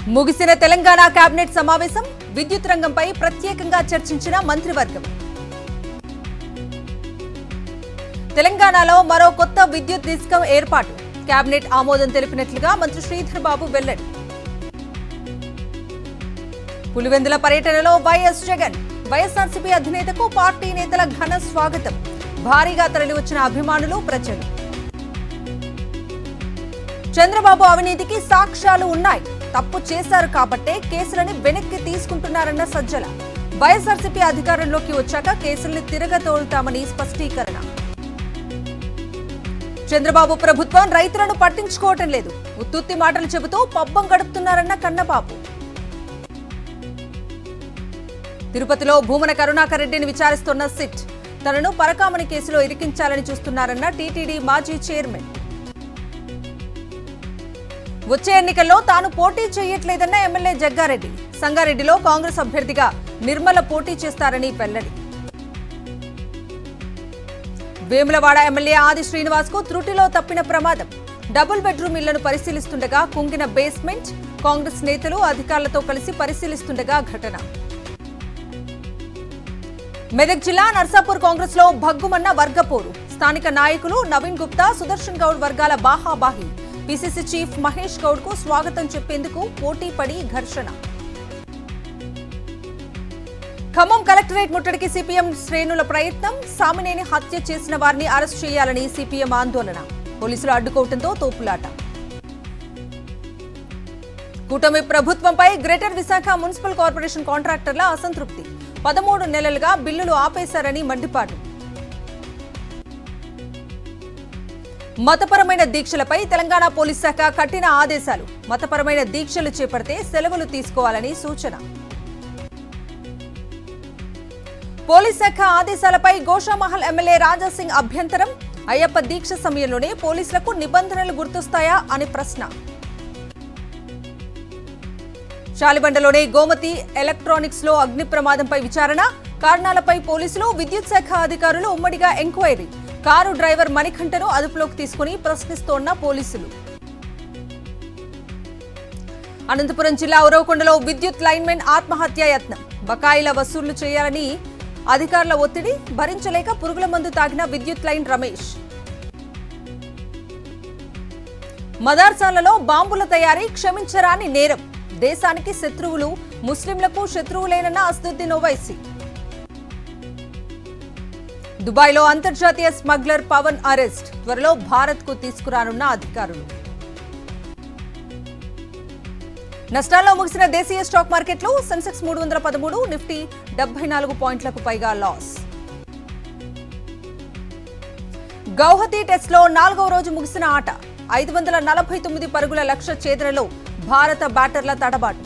ముగిసిన తెలంగాణ కేబినెట్ సమావేశం విద్యుత్ రంగంపై ప్రత్యేకంగా చర్చించిన మంత్రివర్గం. తెలంగాణలో మరో కొత్త విద్యుత్ డిస్కం ఏర్పాటు కేబినెట్ ఆమోదం తెలిపినట్లుగా మంత్రి శ్రీధర్ బాబు వెల్లడి. పులివెందుల పర్యటనలో వైఎస్ జగన్, వైఎస్ఆర్సీపీ అధినేతకు పార్టీ నేతల ఘన స్వాగతం. భారీగా తరలివచ్చిన అభిమానులు, ప్రజలు. చంద్రబాబు అవినీతికి సాక్ష్యాలు ఉన్నాయి, తప్పు చేశారు కాబట్టే కేసులని వెనక్కి తీసుకుంటున్నారన్న సజ్జల. వైఎస్ఆర్సీపీ అధికారంలోకి వచ్చాక కేసుల్ని తిరగతోలుతామని స్పష్టీకరణ. చంద్రబాబు ప్రభుత్వం రైతులను పట్టించుకోవటం లేదు, ఉత్తుత్తి మాటలు చెబుతూ పబ్బం గడుపుతున్నారన్న కన్నబాబు. తిరుపతిలో భూమన కరుణాకర్ రెడ్డిని విచారిస్తున్న సిట్, తనను పరకామణి కేసులో ఇరికించాలని చూస్తున్నారన్న టీటీడీ మాజీ చైర్మన్. వచ్చే ఎన్నికల్లో తాను పోటీ చేయట్లేదన్న ఎమ్మెల్యే జగ్గారెడ్డి. సంగారెడ్డిలో కాంగ్రెస్ అభ్యర్థిగా నిర్మల పోటీ చేస్తారని వెల్లడి. వేములవాడ ఎమ్మెల్యే ఆది శ్రీనివాస్ కు త్రుటిలో తప్పిన ప్రమాదం. డబుల్ బెడ్రూమ్ ఇళ్లను పరిశీలిస్తుండగా కుంగిన బేస్మెంట్. కాంగ్రెస్ నేతలు అధికారులతో కలిసి పరిశీలిస్తుండగా ఘటన. మెదక్ జిల్లా నర్సాపూర్ కాంగ్రెస్ లో భగ్గుమన్న వర్గపోరు. స్థానిక నాయకులు నవీన్ గుప్తా, సుదర్శన్ గౌడ్ వర్గాల బాహాబాహి. పిసిసి చీఫ్ మహేష్ గౌడ్ కు స్వాగతం చెప్పేందుకు పోటీపడి ఘర్షణ. ఖమ్మం కలెక్టరేట్ ముట్టడికి సిపిఎం శ్రేణుల ప్రయత్నం. సామినేని హత్య చేసిన వారిని అరెస్ట్ చేయాలని సిపిఎం ఆందోళన. పోలీసులు అడ్డుకోవడంతో తోపులాట. కూటమి ప్రభుత్వంపై గ్రేటర్ విశాఖ మున్సిపల్ కార్పొరేషన్ కాంట్రాక్టర్ల అసంతృప్తి. 13 నెలలుగా బిల్లులు ఆపేశారని మండిపాటు. మతపరమైన దీక్షలపై తెలంగాణ పోలీస్ శాఖ కఠిన ఆదేశాలు. మతపరమైన దీక్షలు చేపడితే సెలవులు తీసుకోవాలని సూచన. పోలీస్ శాఖ ఆదేశాలపై గోషామహల్ ఎమ్మెల్యే రాజాసింగ్ అభ్యంతరం. అయ్యప్ప దీక్ష సమయంలోనే పోలీసులకు నిబంధనలు గుర్తొస్తాయా అని ప్రశ్న. శాలిబండలోని గోమతి ఎలక్ట్రానిక్స్ లో అగ్ని ప్రమాదంపై విచారణ. కారణాలపై పోలీసులు, విద్యుత్ శాఖ అధికారులు ఉమ్మడిగా ఎంక్వైరీ. కారు డ్రైవర్ మణికంఠను అదుపులోకి తీసుకుని ప్రశ్నిస్తోన్న పోలీసులు. అనంతపురం జిల్లా ఉరవకొండలో విద్యుత్ లైన్మెన్ ఆత్మహత్యా యత్నం. బకాయిల వసూళ్లు చేయాలని అధికారుల ఒత్తిడి భరించలేక పురుగుల మందు తాగిన విద్యుత్ లైన్ రమేష్. మదర్సాలలో బాంబుల తయారీ క్షమించరాని నేరం. దేశానికి శత్రువులు, ముస్లింలకు శత్రువులేనన్న అసదుద్దీన్ ఓవైసీ. దుబాయ్లో అంతర్జాతీయ స్మగ్లర్ పవన్ అరెస్ట్. త్వరలో భారత్ కు తీసుకురానున్న అధికారులు. నష్టాల్లో ముగిసిన దేశీయ స్టాక్ మార్కెట్లు. సెన్సెక్స్ 313, నిఫ్టీ 74 పాయింట్లకు పైగా లాస్. గౌహతి టెస్ట్ లో 4వ రోజు ముగిసిన ఆట. 549 పరుగుల లక్ష్య ఛేదనలో భారత బ్యాటర్ల తడబాటు.